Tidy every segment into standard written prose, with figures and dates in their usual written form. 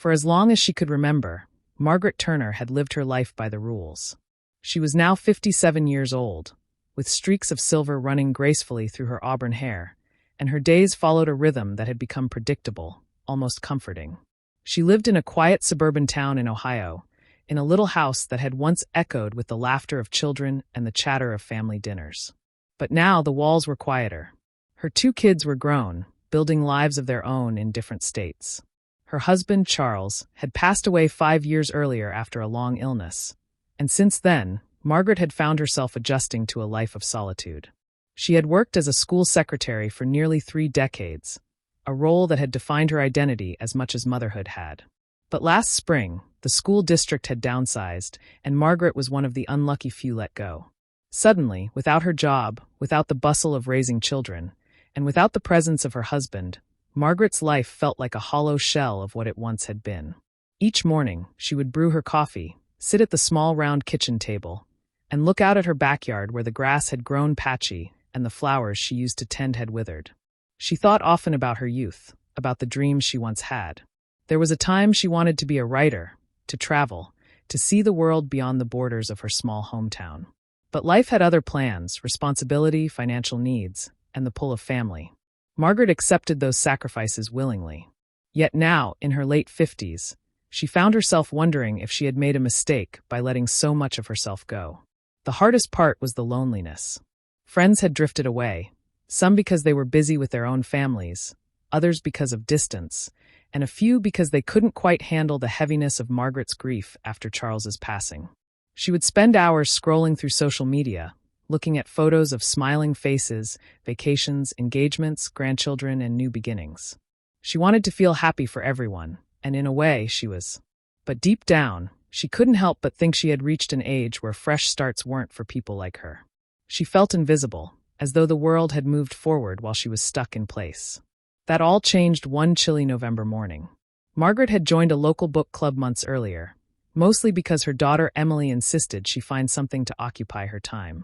For as long as she could remember, Margaret Turner had lived her life by the rules. She was now 57 years old, with streaks of silver running gracefully through her auburn hair, and her days followed a rhythm that had become predictable, almost comforting. She lived in a quiet suburban town in Ohio, in a little house that had once echoed with the laughter of children and the chatter of family dinners. But now the walls were quieter. Her 2 kids were grown, building lives of their own in different states. Her husband, Charles, had passed away 5 years earlier after a long illness, and since then, Margaret had found herself adjusting to a life of solitude. She had worked as a school secretary for nearly 3 decades, a role that had defined her identity as much as motherhood had. But last spring, the school district had downsized, and Margaret was one of the unlucky few let go. Suddenly, without her job, without the bustle of raising children, and without the presence of her husband, Margaret's life felt like a hollow shell of what it once had been. Each morning, she would brew her coffee, sit at the small round kitchen table, and look out at her backyard where the grass had grown patchy and the flowers she used to tend had withered. She thought often about her youth, about the dreams she once had. There was a time she wanted to be a writer, to travel, to see the world beyond the borders of her small hometown. But life had other plans: responsibility, financial needs, and the pull of family. Margaret accepted those sacrifices willingly. Yet now, in her late 50s, she found herself wondering if she had made a mistake by letting so much of herself go. The hardest part was the loneliness. Friends had drifted away, some because they were busy with their own families, others because of distance, and a few because they couldn't quite handle the heaviness of Margaret's grief after Charles's passing. She would spend hours scrolling through social media, looking at photos of smiling faces, vacations, engagements, grandchildren, and new beginnings. She wanted to feel happy for everyone, and in a way, she was. But deep down, she couldn't help but think she had reached an age where fresh starts weren't for people like her. She felt invisible, as though the world had moved forward while she was stuck in place. That all changed one chilly November morning. Margaret had joined a local book club months earlier, mostly because her daughter Emily insisted she find something to occupy her time.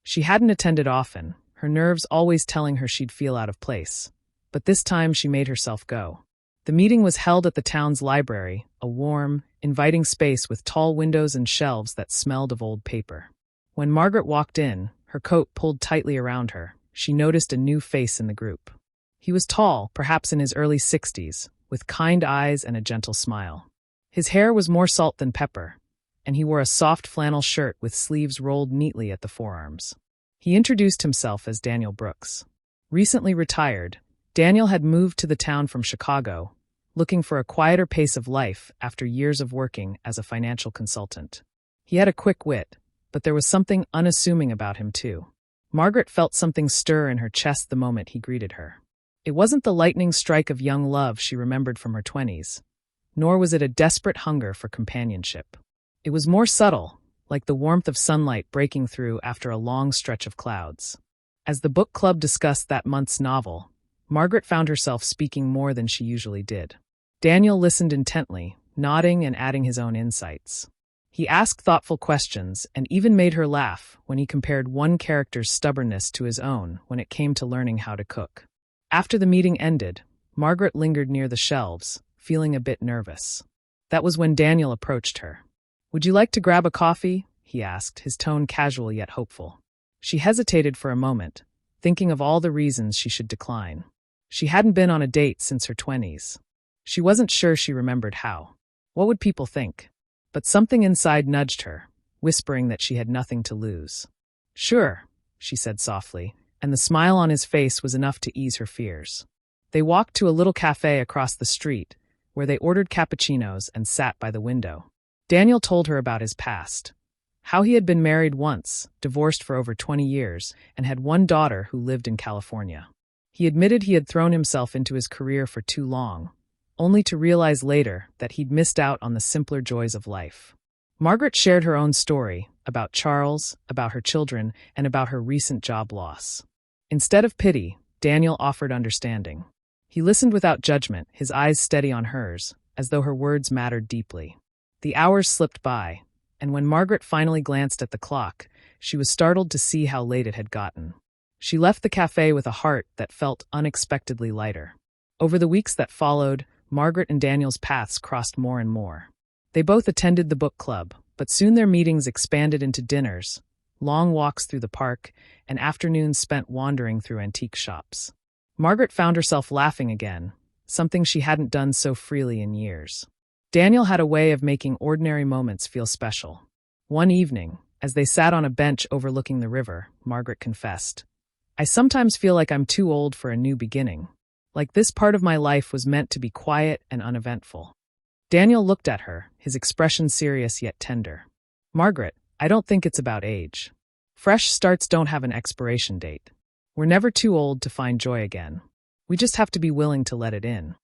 She hadn't attended often, her nerves always telling her she'd feel out of place, but this time she made herself go. The meeting was held at the town's library, a warm, inviting space with tall windows and shelves that smelled of old paper. When Margaret walked in, her coat pulled tightly around her, she noticed a new face in the group. He was tall, perhaps in his early 60s, with kind eyes and a gentle smile. His hair was more salt than pepper, and he wore a soft flannel shirt with sleeves rolled neatly at the forearms. He introduced himself as Daniel Brooks. Recently retired, Daniel had moved to the town from Chicago, looking for a quieter pace of life after years of working as a financial consultant. He had a quick wit, but there was something unassuming about him too. Margaret felt something stir in her chest the moment he greeted her. It wasn't the lightning strike of young love she remembered from her 20s, nor was it a desperate hunger for companionship. It was more subtle, like the warmth of sunlight breaking through after a long stretch of clouds. As the book club discussed that month's novel, Margaret found herself speaking more than she usually did. Daniel listened intently, nodding and adding his own insights. He asked thoughtful questions and even made her laugh when he compared one character's stubbornness to his own when it came to learning how to cook. After the meeting ended, Margaret lingered near the shelves, feeling a bit nervous. That was when Daniel approached her. "Would you like to grab a coffee?" he asked, his tone casual yet hopeful. She hesitated for a moment, thinking of all the reasons she should decline. She hadn't been on a date since her 20s. She wasn't sure she remembered how. What would people think? But something inside nudged her, whispering that she had nothing to lose. "Sure," she said softly, and the smile on his face was enough to ease her fears. They walked to a little cafe across the street, where they ordered cappuccinos and sat by the window. Daniel told her about his past. How he had been married once, divorced for over 20 years, and had one daughter who lived in California. He admitted he had thrown himself into his career for too long, only to realize later that he'd missed out on the simpler joys of life. Margaret shared her own story, about Charles, about her children, and about her recent job loss. Instead of pity, Daniel offered understanding. He listened without judgment, his eyes steady on hers, as though her words mattered deeply. The hours slipped by, and when Margaret finally glanced at the clock, she was startled to see how late it had gotten. She left the cafe with a heart that felt unexpectedly lighter. Over the weeks that followed, Margaret and Daniel's paths crossed more and more. They both attended the book club, but soon their meetings expanded into dinners, long walks through the park, and afternoons spent wandering through antique shops. Margaret found herself laughing again, something she hadn't done so freely in years. Daniel had a way of making ordinary moments feel special. One evening, as they sat on a bench overlooking the river, Margaret confessed, "I sometimes feel like I'm too old for a new beginning. Like this part of my life was meant to be quiet and uneventful." Daniel looked at her, his expression serious yet tender. "Margaret, I don't think it's about age. Fresh starts don't have an expiration date. We're never too old to find joy again. We just have to be willing to let it in."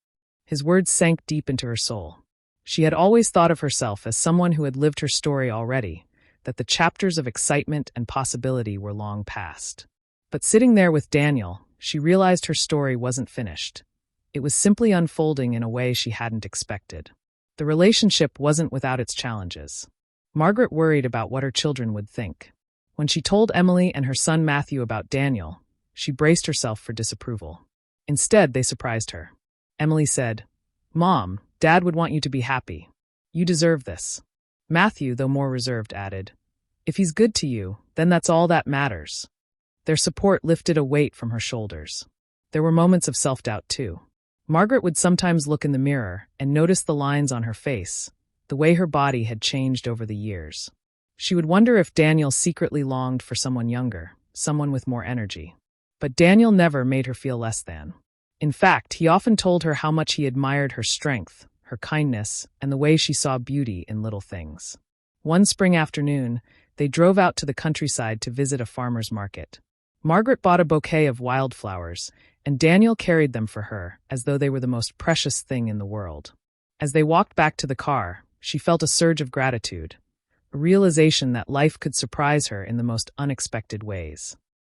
His words sank deep into her soul. She had always thought of herself as someone who had lived her story already, that the chapters of excitement and possibility were long past. But sitting there with Daniel, she realized her story wasn't finished. It was simply unfolding in a way she hadn't expected. The relationship wasn't without its challenges. Margaret worried about what her children would think. When she told Emily and her son Matthew about Daniel, she braced herself for disapproval. Instead, they surprised her. Emily said, "Mom, Dad would want you to be happy. You deserve this." Matthew, though more reserved, added, "If he's good to you, then that's all that matters." Their support lifted a weight from her shoulders. There were moments of self-doubt, too. Margaret would sometimes look in the mirror and notice the lines on her face, the way her body had changed over the years. She would wonder if Daniel secretly longed for someone younger, someone with more energy. But Daniel never made her feel less than. In fact, he often told her how much he admired her strength, her kindness, and the way she saw beauty in little things. One spring afternoon, they drove out to the countryside to visit a farmer's market. Margaret bought a bouquet of wildflowers, and Daniel carried them for her as though they were the most precious thing in the world. As they walked back to the car, she felt a surge of gratitude, a realization that life could surprise her in the most unexpected ways.